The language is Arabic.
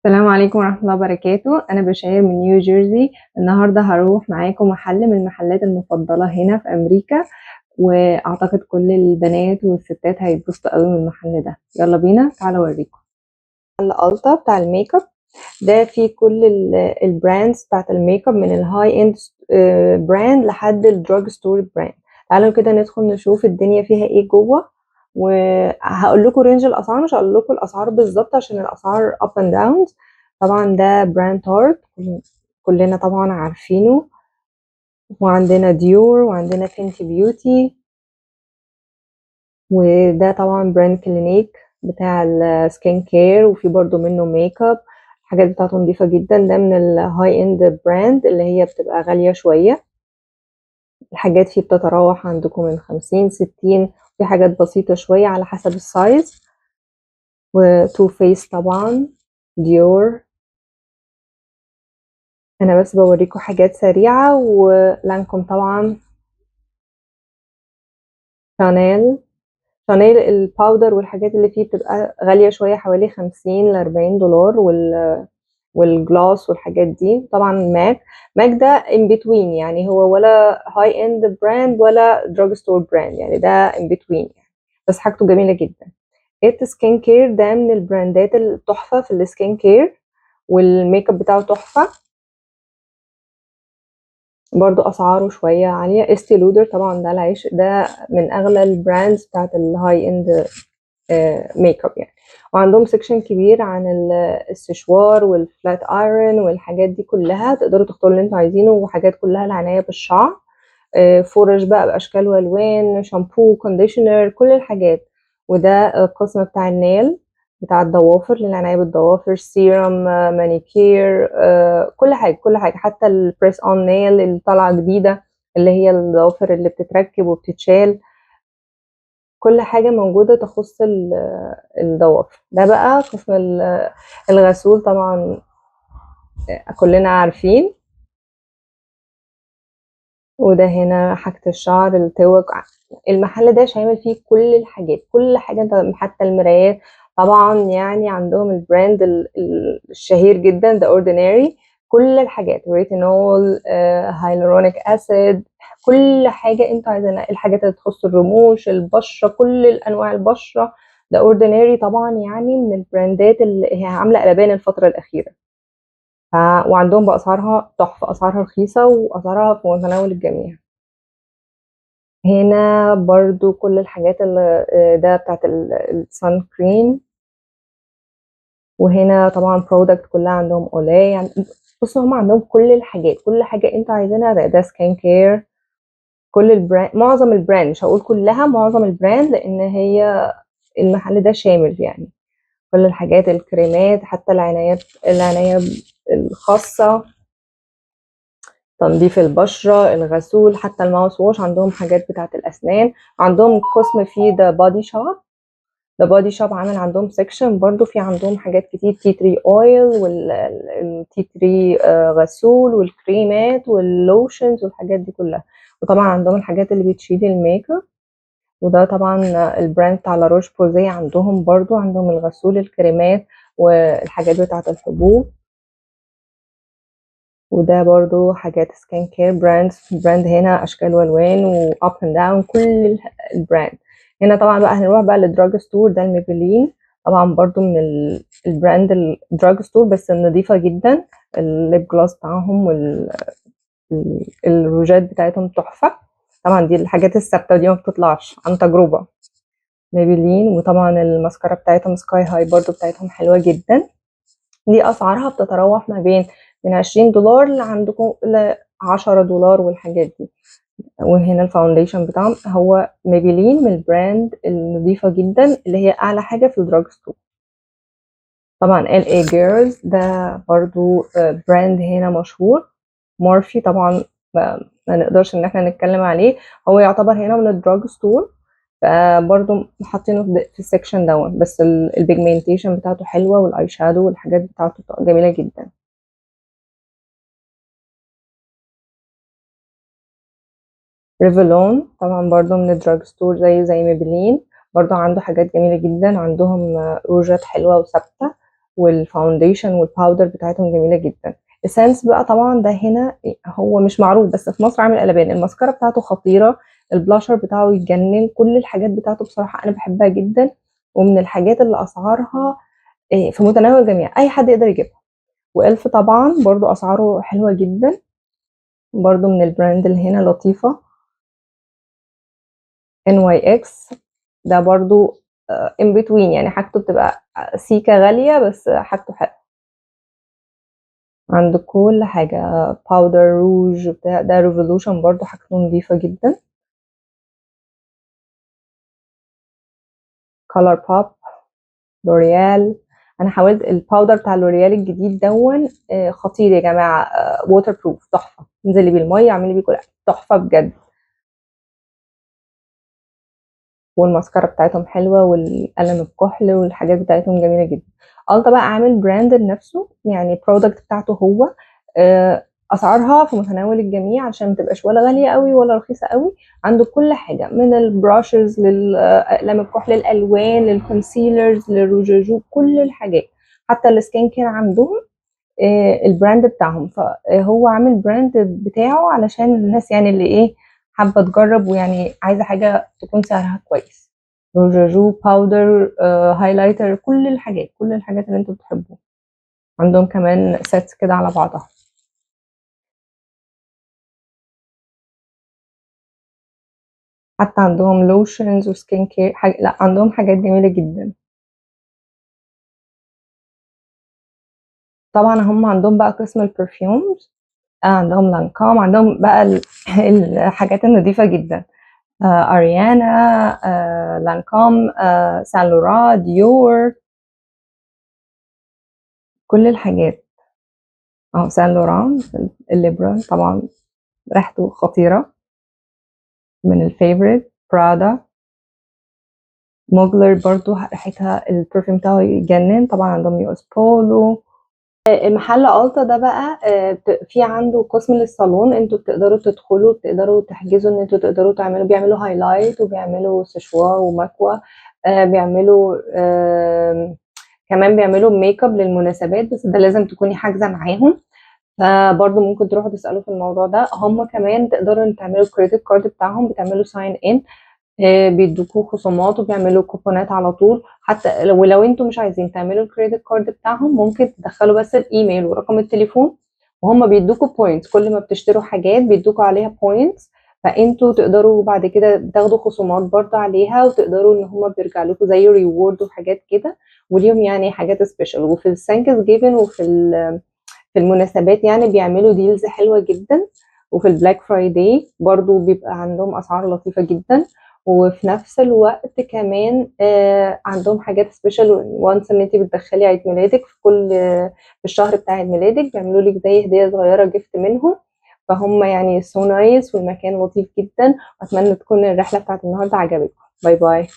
السلام عليكم ورحمة الله وبركاته. أنا بشاير من نيو جيرسي. النهاردة هروح معاكم محل من المحلات المفضلة هنا في أمريكا، وأعتقد كل البنات والستات هيتبسطوا قوي من المحل ده. يلا بينا، تعالوا أوريكم. الألتا بتاع الميك اب ده فيه كل البراندز بتاعت الميك اب، من الهاي اند براند لحد الدراج ستور براند. تعالوا كده ندخل نشوف الدنيا فيها ايه جوه، وهقول لكم رينج الاسعار. مش هقول لكم الاسعار بالظبط عشان الاسعار اب اند داونز. طبعا ده براند تارت، كلنا طبعا عارفينه. وعندنا ديور، وعندنا فينتي بيوتي، وده طبعا براند كلينيك بتاع السكين كير، وفي برضو منه ميك اب. الحاجات بتاعته نضيفة جدا. ده من الهاي اند براند اللي هي بتبقى غالية شوية. الحاجات فيه بتتراوح عندكم من 50 60، في حاجات بسيطة شوية على حسب السايز. وتو فيس طبعا، ديور. انا بس بوريكم حاجات سريعة. ولانكم طبعا، شانيل. شانيل الباودر والحاجات اللي فيه بتبقى غالية شوية، حوالي 50 ل 40 دولار. والجلاس والحاجات دي. طبعا ماك ده in between، يعني هو ولا هاي اند براند ولا دراج ستور براند، يعني ده in between يعني. بس حاجته جميلة جدا. ات سكين كير ده من البراندات التحفة في السكين كير، والميك اب بتاعه تحفة. برضو اسعاره شوية عالية. استي لودر طبعا ده العيش، ده من اغلى البراندز بتاعت الهاي اند ميك اب يعني. وعندهم سيكشن كبير عن السشوار والفلات ايرون والحاجات دي كلها. تقدروا تختاروا اللي انتوا عايزينه، وحاجات كلها العناية بالشعر. فرش بقى باشكال والوان، شامبو، كونديشنر، كل الحاجات. وده القسم بتاع النيل، بتاع الضوافر، للعناية بالضوافر، سيرم، مانيكير، كل حاجة كل حاجة. حتى البريس اون نيل اللي طالعة جديدة، اللي هي الضوافر اللي بتتركب وبتتشال. كل حاجة موجودة تخص الضوافر. ده بقى قسم الغسول طبعا، كلنا عارفين. وده هنا حاجة الشعر، التوك. المحل ده شامل فيه كل الحاجات، كل حاجة انت، حتى المرايات. طبعا يعني عندهم البراند الشهير جدا ده اورديناري. كل الحاجات، ريتينول، هايلورونيك اسيد، كل حاجة انت عايزينها. الحاجات اللي تخص الرموش، البشرة، كل الانواع البشرة. ده اورديناري طبعا، يعني من البراندات اللي هي عاملة قلبان الفترة الأخيرة. وعندهم بأسعارها تحفة، أسعارها رخيصة وأسعارها في متناول الجميع. هنا برضو كل الحاجات اللي ده بتاعت السان كريم. وهنا طبعا برودكت كلها عندهم اولاي يعني. بصوا هم عندهم كل الحاجات، كل حاجة انتوا عايزينها. ده سكين كير. كل البراند، معظم البراند، مش هقول كلها، معظم البراند، لان هي المحل ده شامل يعني. كل الحاجات، الكريمات، حتى العناية الخاصة، تنظيف البشرة، الغسول، حتى الماوس ووش. عندهم حاجات بتاعة الأسنان. عندهم قسم فيه ده بادي شوب. ده بادي شوب عامل عندهم سيكشن برضو، في عندهم حاجات كتير. تي تري اويل، والتي تري غسول، والكريمات واللوشنز والحاجات دي كلها. وطبعا عندهم الحاجات اللي بتشيل الميك اب. وده طبعا البراند بتاع لاروش بوزي. عندهم برضو، عندهم الغسول، الكريمات، والحاجات بتاعة الحبوب. وده برضو حاجات سكين كير براند هنا اشكال والوان واب اند داون كل البراند. هنا طبعا بقى هنروح بقى للدراج ستور. ده الميبلين طبعا برضو من البراند الدراج ستور، بس نظيفة جدا. الليب جلوس بتاعهم والروجات بتاعتهم تحفة. طبعا دي الحاجات الثابتة دي ما بتطلعش عن تجربة. ميبلين. وطبعا الماسكارا بتاعتهم سكاي هاي برضو بتاعتهم حلوة جدا. دي أسعارها بتتراوح ما بين من 20 دولار لعندكم ل10 دولار والحاجات دي. وهنا الفاونديشن بتاعهم هو ميبلين، من البراند النظيفة جدا، اللي هي أعلى حاجة في الدراج ستور. طبعا LA Girls ده برضو براند هنا مشهور. مورفي طبعا ما نقدرش ان احنا نتكلم عليه. هو يعتبر هنا من الدراج ستور، فبرضه حاطينه في السكشن دون. بس البيجمنتيشن بتاعته حلوة، والاي شادو والحاجات بتاعته جميلة جدا. ريفلون طبعا برضو من الدراج ستور، زي ميبلين. برضو عنده حاجات جميلة جدا. عندهم روجات حلوة وثابتة، والفاونديشن والباودر بتاعتهم جميله جدا. اسانس بقى طبعا ده هنا هو مش معروف بس في مصر عامل قلبان، الماسكارا بتاعته خطيره، البلاشر بتاعه يتجنن، كل الحاجات بتاعته بصراحه انا بحبها جدا، ومن الحاجات اللي اسعارها في متناول الجميع، اي حد يقدر يجيبها. والف طبعا برضو اسعاره حلوه جدا، برضو من البراند اللي هنا لطيفه. NYX ده برضو in between، يعني حاجته بتبقى سيكه غاليه بس حاجته حلوه، عنده كل حاجه، باودر روج بتاع ده ريفولوشن برضو حاجته نظيفه جدا. كولر بوب، لوريال، انا حاولت الباودر بتاع لوريال الجديد دون خطير يا جماعه، ووتر بروف تحفه، انزلي بالميه اعملي بيه كل حاجه تحفه بجد. والماسكارا بتاعتهم حلوه، والقلم الكحل والحاجات بتاعتهم جميله جدا. التا بقى عامل براند لنفسه، يعني برودكت بتاعته هو، اسعارها في متناول الجميع عشان ما تبقاش ولا غاليه قوي ولا رخيصه قوي. عنده كل حاجه من البراشز للاقلام الكحل، الالوان، للكونسيلرز، للروجاجو، كل الحاجات، حتى السكين كير عندهم البراند بتاعهم. فهو عامل براند بتاعه علشان الناس يعني اللي ايه حابه تجرب، ويعني عايزه حاجه تكون سعرها كويس. روجاجو، باودر، هايلايتر، كل الحاجات، كل الحاجات اللي انتوا بتحبوها. عندهم كمان سيتس كده على بعضها. حتى عندهم لوشنز وسكين كير، لا عندهم حاجات جميله جدا. طبعا هم عندهم بقى قسم البرفيومز، عندهم لانكوم، عندهم بقى الحاجات النظيفه جدا، اريانا، لانكوم، سان لوران، ديور، كل الحاجات. سان لوران الليبرا طبعا ريحته خطيرة، من الفيفوريت. برادا، موغلر برضو ريحتها البرفيوم بتاعه يجنن. طبعا عندهم US بولو. محل التا ده بقى في عنده قسم للصالون، انتوا بتقدروا تدخلوا، بتقدروا تحجزوا ان انتوا تقدروا بيعملوا هايلايت، وبيعملوا سشوا ومكوى، بيعملوا كمان بيعملوا ميك اب للمناسبات، بس ده لازم تكوني حاجزه معاهم. فبرضه ممكن تروحوا تسالوا في الموضوع ده. هم كمان تقدروا ان تعملوا الكريدت كارد بتاعهم، بتعملوا ساين ان، بيدوكوا خصومات وبيعملوا كوبونات على طول. حتى ولو انتوا مش عايزين تعملوا الكريدت كارد بتاعهم، ممكن تدخلوا بس الايميل ورقم التليفون، وهم بيدوكوا بوينتس، كل ما بتشتروا حاجات بيدوكوا عليها بوينتس، فانتوا تقدروا بعد كده تاخدوا خصومات برضه عليها، وتقدروا ان هم بيرجع لكم زي ريورد وحاجات كده، وليهم يعني حاجات سبيشال. وفي الثانكس جيفن وفي في المناسبات يعني بيعملوا ديلز حلوة جدا. وفي البلاك فرايداي برضو بيبقى عندهم أسعار لطيفة جدا. وفي نفس الوقت كمان عندهم حاجات سبيشال، وانس ان انت بتدخلي عيد ميلادك في كل في الشهر بتاع عيد ميلادك بيعملوا لك زي هدية صغيرة جفت منهم. فهم يعني سو نايس، والمكان لطيف جدا. واتمنى تكون الرحلة بتاعت النهاردة عجبتكم. باي باي.